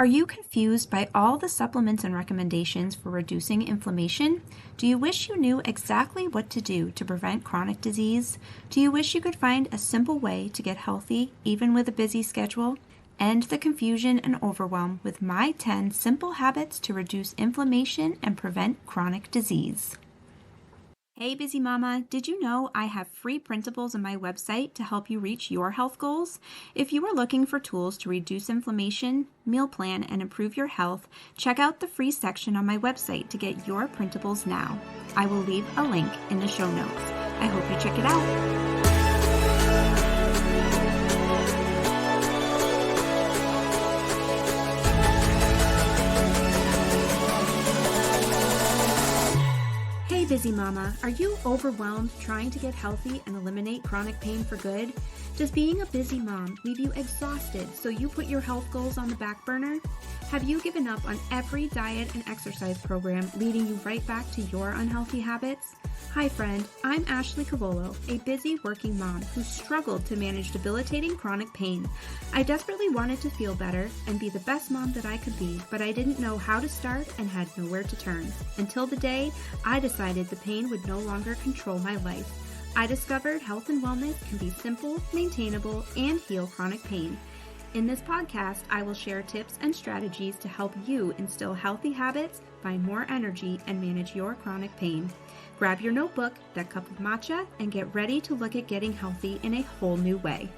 Are you confused by all the supplements and recommendations for reducing inflammation? Do you wish you knew exactly what to do to prevent chronic disease? Do you wish you could find a simple way to get healthy even with a busy schedule? End the confusion and overwhelm with my 10 simple habits to reduce inflammation and prevent chronic disease. Hey busy mama, did you know I have free printables on my website to help you reach your health goals? If you are looking for tools to reduce inflammation, meal plan, and improve your health, check out the free section on my website to get your printables now. I will leave a link in the show notes. I hope you check it out. Busy mama, are you overwhelmed trying to get healthy and eliminate chronic pain for good? Does being a busy mom leave you exhausted so you put your health goals on the back burner? Have you given up on every diet and exercise program leading you right back to your unhealthy habits? Hi friend, I'm Ashley Cavolo, a busy working mom who struggled to manage debilitating chronic pain. I desperately wanted to feel better and be the best mom that I could be, but I didn't know how to start and had nowhere to turn. Until the day I decided the pain would no longer control my life. I discovered health and wellness can be simple, maintainable, and heal chronic pain. In this podcast, I will share tips and strategies to help you instill healthy habits, find more energy, and manage your chronic pain. Grab your notebook, that cup of matcha, and get ready to look at getting healthy in a whole new way.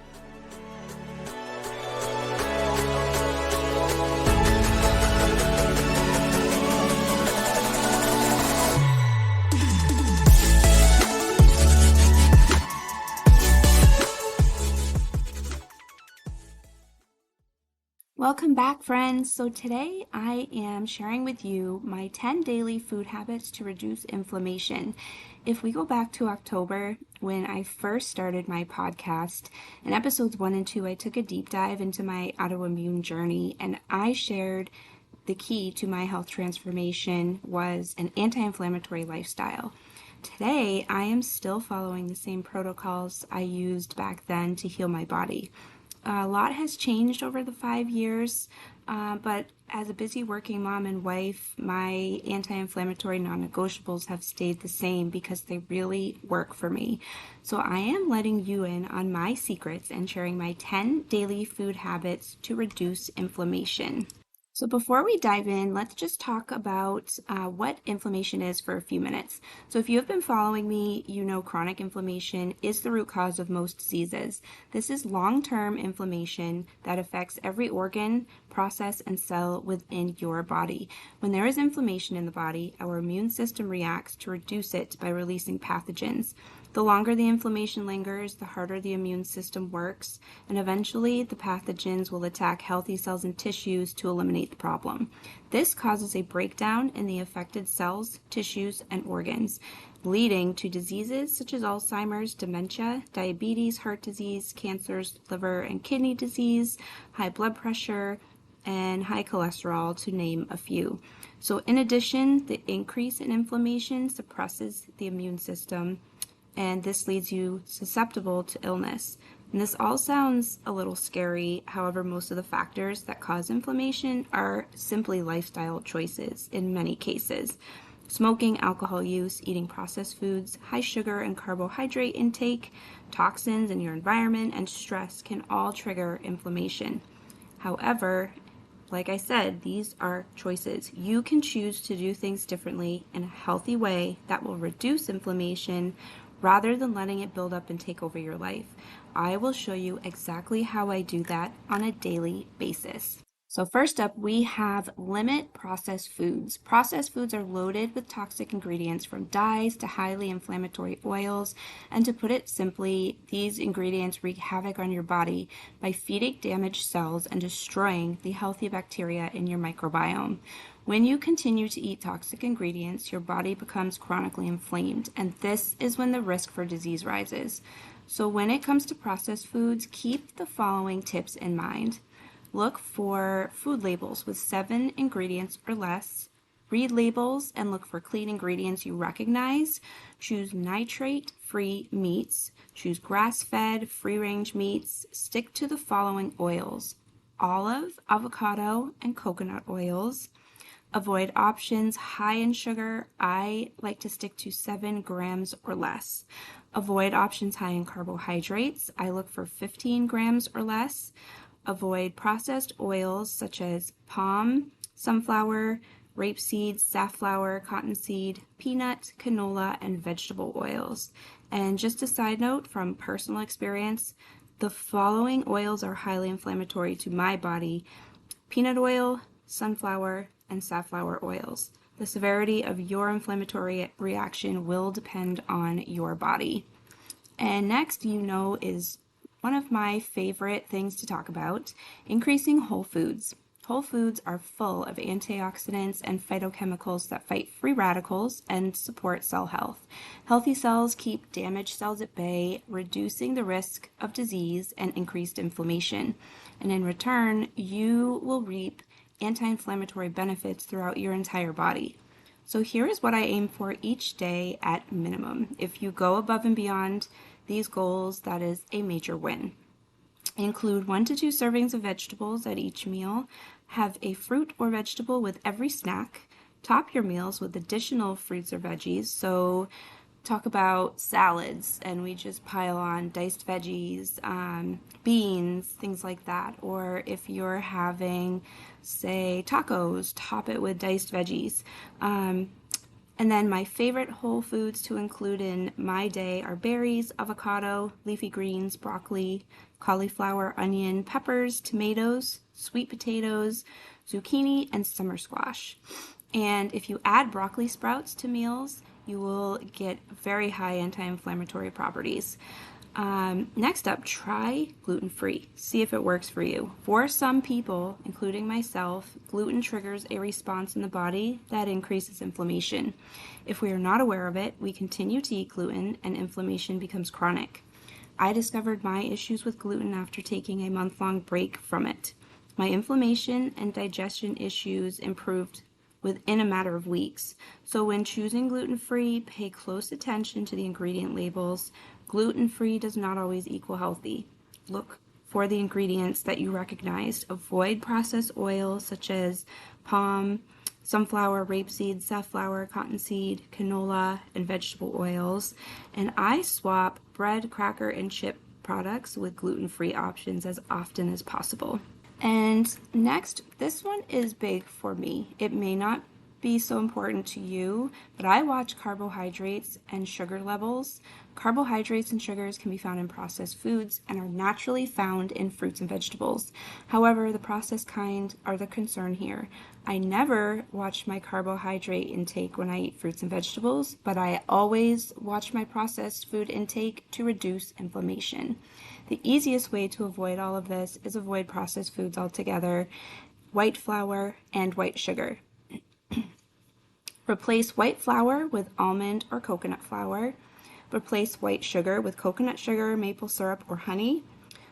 Welcome back, friends. So today I am sharing with you my 10 daily food habits to reduce inflammation. If we go back to October, when I first started my podcast, in episodes 1 and 2, I took a deep dive into my autoimmune journey, and I shared the key to my health transformation was an anti-inflammatory lifestyle. Today, I am still following the same protocols I used back then to heal my body. A lot has changed over the 5 years, but as a busy working mom and wife, my anti-inflammatory non-negotiables have stayed the same because they really work for me. So I am letting you in on my secrets and sharing my 10 daily food habits to reduce inflammation. So before we dive in, let's just talk about what inflammation is for a few minutes. So if you have been following me, you know chronic inflammation is the root cause of most diseases. This is long-term inflammation that affects every organ, process, and cell within your body. When there is inflammation in the body, our immune system reacts to reduce it by releasing pathogens. The longer the inflammation lingers, the harder the immune system works, and eventually the pathogens will attack healthy cells and tissues to eliminate the problem. This causes a breakdown in the affected cells, tissues, and organs, leading to diseases such as Alzheimer's, dementia, diabetes, heart disease, cancers, liver and kidney disease, high blood pressure, and high cholesterol, to name a few. So in addition, the increase in inflammation suppresses the immune system, and this leaves you susceptible to illness. And this all sounds a little scary. However, most of the factors that cause inflammation are simply lifestyle choices in many cases. Smoking, alcohol use, eating processed foods, high sugar and carbohydrate intake, toxins in your environment, and stress can all trigger inflammation. However, like I said, these are choices. You can choose to do things differently in a healthy way that will reduce inflammation rather than letting it build up and take over your life. I will show you exactly how I do that on a daily basis. So first up, we have limit processed foods. Processed foods are loaded with toxic ingredients from dyes to highly inflammatory oils. And to put it simply, these ingredients wreak havoc on your body by feeding damaged cells and destroying the healthy bacteria in your microbiome. When you continue to eat toxic ingredients, your body becomes chronically inflamed, and this is when the risk for disease rises. So when it comes to processed foods, keep the following tips in mind. Look for food labels with 7 ingredients or less. Read labels and look for clean ingredients you recognize. Choose nitrate-free meats. Choose grass-fed, free-range meats. Stick to the following oils: olive, avocado, and coconut oils. Avoid options high in sugar. I like to stick to 7 grams or less. Avoid options high in carbohydrates. I look for 15 grams or less. Avoid processed oils such as palm, sunflower, rapeseed, safflower, cottonseed, peanut, canola, and vegetable oils. And just a side note from personal experience, the following oils are highly inflammatory to my body: peanut oil, sunflower, and safflower oils. The severity of your inflammatory reaction will depend on your body. And next, is one of my favorite things to talk about: increasing whole foods. Whole foods are full of antioxidants and phytochemicals that fight free radicals and support cell health. Healthy cells keep damaged cells at bay, reducing the risk of disease and increased inflammation. And in return, you will reap anti-inflammatory benefits throughout your entire body. So here is what I aim for each day at minimum. If you go above and beyond these goals, that is a major win. Include 1 to 2 servings of vegetables at each meal. Have a fruit or vegetable with every snack. Top your meals with additional fruits or veggies. So talk about salads and we just pile on diced veggies, beans, things like that. Or if you're having, say, tacos, top it with diced veggies. And then my favorite whole foods to include in my day are berries, avocado, leafy greens, broccoli, cauliflower, onion, peppers, tomatoes, sweet potatoes, zucchini, and summer squash. And if you add broccoli sprouts to meals, you will get very high anti-inflammatory properties. Next up, try gluten-free. See if it works for you. For some people, including myself, gluten triggers a response in the body that increases inflammation. If we are not aware of it, we continue to eat gluten and inflammation becomes chronic. I discovered my issues with gluten after taking a month-long break from it. My inflammation and digestion issues improved within a matter of weeks. So when choosing gluten-free, pay close attention to the ingredient labels. Gluten-free does not always equal healthy. Look for the ingredients that you recognize. Avoid processed oils such as palm, sunflower, rapeseed, safflower, cottonseed, canola, and vegetable oils. And I swap bread, cracker, and chip products with gluten-free options as often as possible. And next, this one is big for me. It may not be so important to you, but I watch carbohydrates and sugar levels. Carbohydrates and sugars can be found in processed foods and are naturally found in fruits and vegetables. However, the processed kind are the concern here. I never watch my carbohydrate intake when I eat fruits and vegetables, but I always watch my processed food intake to reduce inflammation. The easiest way to avoid all of this is avoid processed foods altogether: white flour and white sugar. Replace white flour with almond or coconut flour. Replace white sugar with coconut sugar, maple syrup, or honey.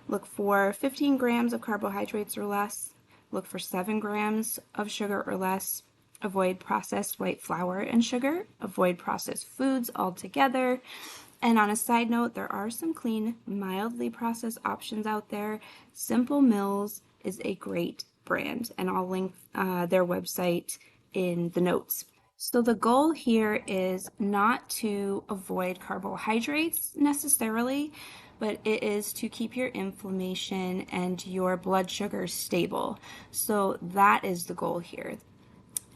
Look for 15 grams of carbohydrates or less. Look for 7 grams of sugar or less. Avoid processed white flour and sugar. Avoid processed foods altogether. And on a side note, there are some clean, mildly processed options out there. Simple Mills is a great brand, and I'll link their website in the notes. So the goal here is not to avoid carbohydrates necessarily, but it is to keep your inflammation and your blood sugar stable. So that is the goal here.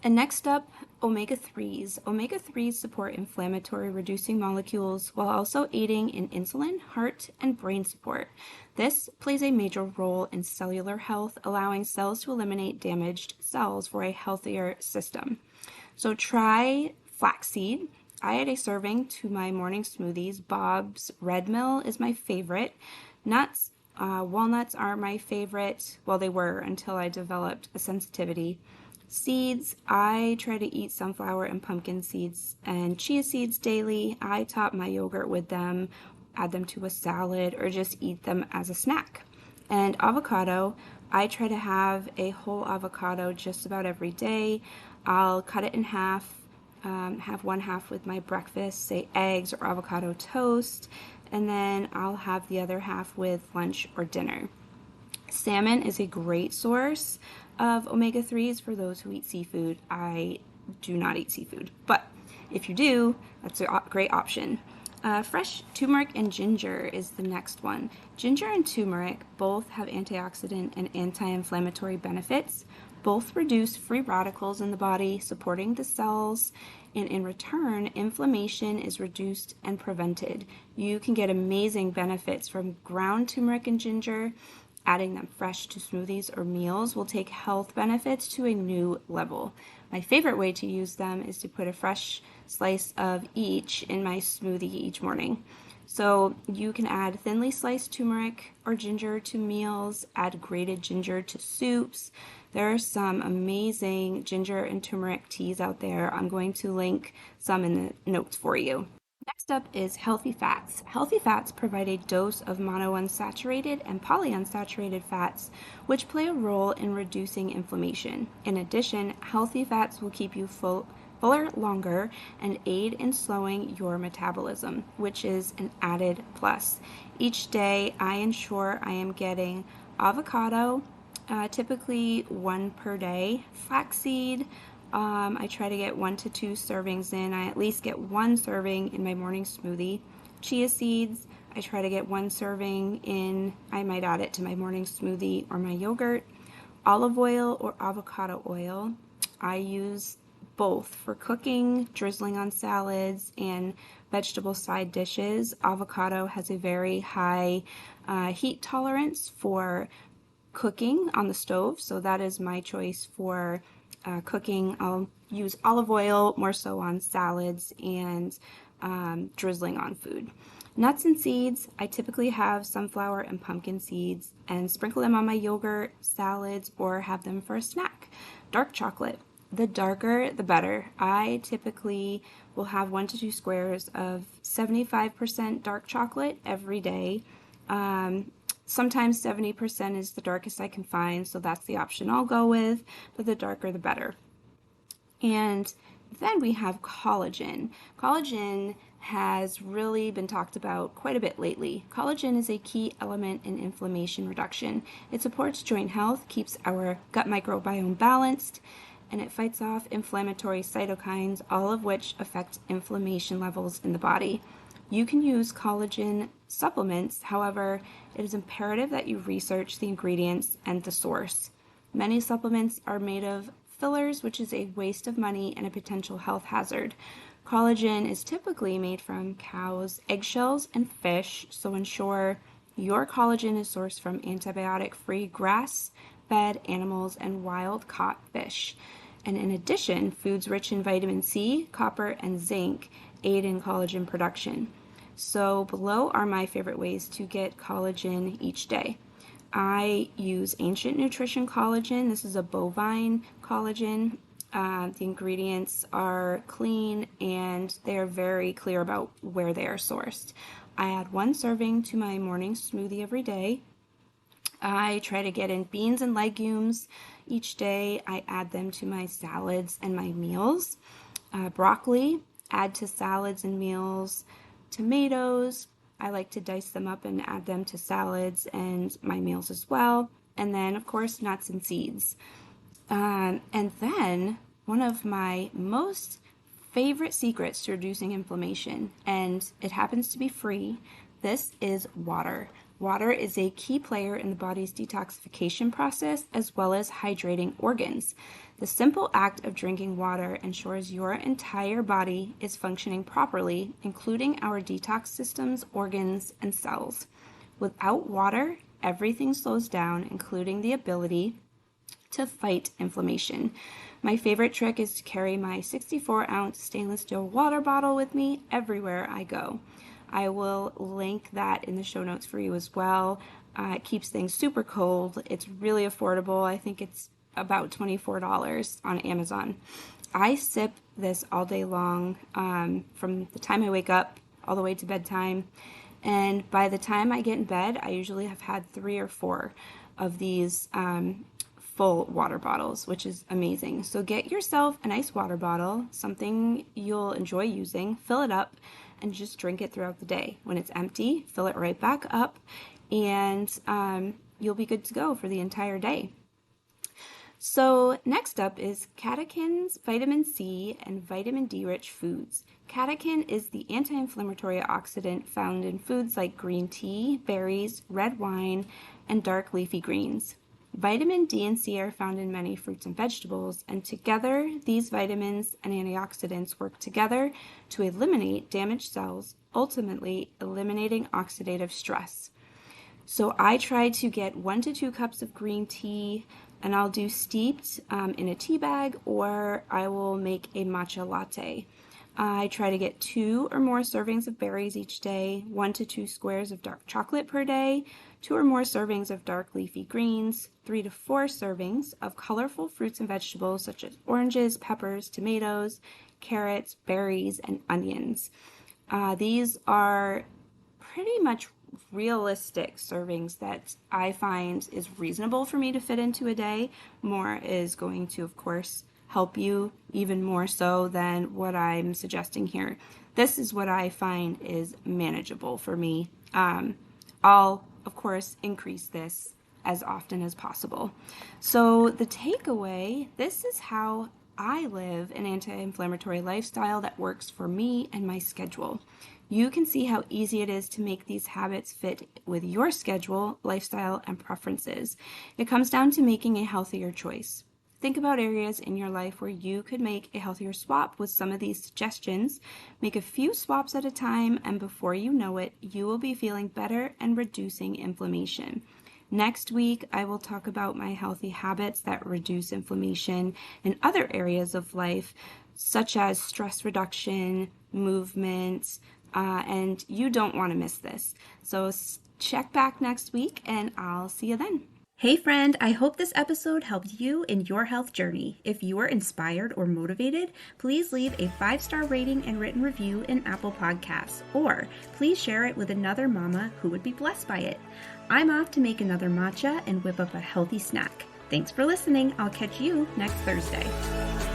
And next up, omega-3s. Omega-3s support inflammatory reducing molecules while also aiding in insulin, heart, and brain support. This plays a major role in cellular health, allowing cells to eliminate damaged cells for a healthier system. So try flaxseed. I add a serving to my morning smoothies. Bob's Red Mill is my favorite. Nuts, walnuts are my favorite. Well, they were until I developed a sensitivity. Seeds, I try to eat sunflower and pumpkin seeds and chia seeds daily. I top my yogurt with them, add them to a salad, or just eat them as a snack. And avocado, I try to have a whole avocado just about every day. I'll cut it in half, have one half with my breakfast, say eggs or avocado toast, and then I'll have the other half with lunch or dinner. Salmon is a great source of omega-3s for those who eat seafood. I do not eat seafood, but if you do, that's a great option. Fresh turmeric and ginger is the next one. Ginger and turmeric both have antioxidant and anti-inflammatory benefits. Both reduce free radicals in the body, supporting the cells, and in return, inflammation is reduced and prevented. You can get amazing benefits from ground turmeric and ginger. Adding them fresh to smoothies or meals will take health benefits to a new level. My favorite way to use them is to put a fresh slice of each in my smoothie each morning. So you can add thinly sliced turmeric or ginger to meals, add grated ginger to soups. There are some amazing ginger and turmeric teas out there. I'm going to link some in the notes for you. Next up is healthy fats. Healthy fats provide a dose of monounsaturated and polyunsaturated fats, which play a role in reducing inflammation. In addition, healthy fats will keep you fuller longer and aid in slowing your metabolism, which is an added plus. Each day, I ensure I am getting avocado, typically one per day, flaxseed. I try to get 1 to 2 servings in. I at least get 1 serving in my morning smoothie. Chia seeds, I try to get 1 serving in. I might add it to my morning smoothie or my yogurt. Olive oil or avocado oil, I use both for cooking, drizzling on salads, and vegetable side dishes. Avocado has a very high heat tolerance for cooking on the stove, so that is my choice for cooking. I'll use olive oil more so on salads and drizzling on food. Nuts and seeds, I typically have sunflower and pumpkin seeds and sprinkle them on my yogurt, salads, or have them for a snack. Dark chocolate, the darker the better. I typically will have 1 to 2 squares of 75% dark chocolate every day. Sometimes 70% is the darkest I can find, so that's the option I'll go with, but the darker the better. And then we have collagen. Collagen has really been talked about quite a bit lately. Collagen is a key element in inflammation reduction. It supports joint health, keeps our gut microbiome balanced, and it fights off inflammatory cytokines, all of which affect inflammation levels in the body. You can use collagen supplements, however, it is imperative that you research the ingredients and the source. Many supplements are made of fillers, which is a waste of money and a potential health hazard. Collagen is typically made from cows' eggshells and fish, so ensure your collagen is sourced from antibiotic-free grass-fed animals and wild-caught fish. And in addition, foods rich in vitamin C, copper, and zinc aid in collagen production. So below are my favorite ways to get collagen each day. I use Ancient Nutrition collagen. This is a bovine collagen. The ingredients are clean and they are very clear about where they are sourced. I add 1 serving to my morning smoothie every day. I try to get in beans and legumes each day. I add them to my salads and my meals. Broccoli, add to salads and meals. Tomatoes, I like to dice them up and add them to salads and my meals as well. And then, of course, nuts and seeds. And then, one of my most favorite secrets to reducing inflammation, and it happens to be free, this is water. Water is a key player in the body's detoxification process as well as hydrating organs. The simple act of drinking water ensures your entire body is functioning properly, including our detox systems, organs, and cells. Without water, everything slows down, including the ability to fight inflammation. My favorite trick is to carry my 64-ounce stainless steel water bottle with me everywhere I go. I will link that in the show notes for you as well. It keeps things super cold. It's really affordable. I think it's about $24 on Amazon. I sip this all day long, from the time I wake up all the way to bedtime. And by the time I get in bed, I usually have had 3 or 4 of these full water bottles, which is amazing. So get yourself a nice water bottle, something you'll enjoy using, fill it up, and just drink it throughout the day. When it's empty, fill it right back up. And you'll be good to go for the entire day. So next up is catechins, vitamin C, and vitamin D rich foods. Catechin is the anti-inflammatory oxidant found in foods like green tea, berries, red wine, and dark leafy greens. Vitamin D and C are found in many fruits and vegetables, and together these vitamins and antioxidants work together to eliminate damaged cells, ultimately eliminating oxidative stress. So I try to get 1 to 2 cups of green tea, and I'll do steeped in a tea bag, or I will make a matcha latte. I try to get 2 or more servings of berries each day, 1 to 2 squares of dark chocolate per day, 2 or more servings of dark leafy greens, 3 to 4 servings of colorful fruits and vegetables such as oranges, peppers, tomatoes, carrots, berries, and onions. These are pretty much realistic servings that I find is reasonable for me to fit into a day. More is going to, of course, help you even more so than what I'm suggesting here. This is what I find is manageable for me. I'll, of course, increase this as often as possible. So the takeaway, this is how I live an anti-inflammatory lifestyle that works for me and my schedule. You can see how easy it is to make these habits fit with your schedule, lifestyle, and preferences. It comes down to making a healthier choice. Think about areas in your life where you could make a healthier swap with some of these suggestions. Make a few swaps at a time, and before you know it, you will be feeling better and reducing inflammation. Next week, I will talk about my healthy habits that reduce inflammation in other areas of life, such as stress reduction, movement, and you don't want to miss this. So check back next week, and I'll see you then. Hey friend, I hope this episode helped you in your health journey. If you were inspired or motivated, please leave a 5-star rating and written review in Apple Podcasts, or please share it with another mama who would be blessed by it. I'm off to make another matcha and whip up a healthy snack. Thanks for listening. I'll catch you next Thursday.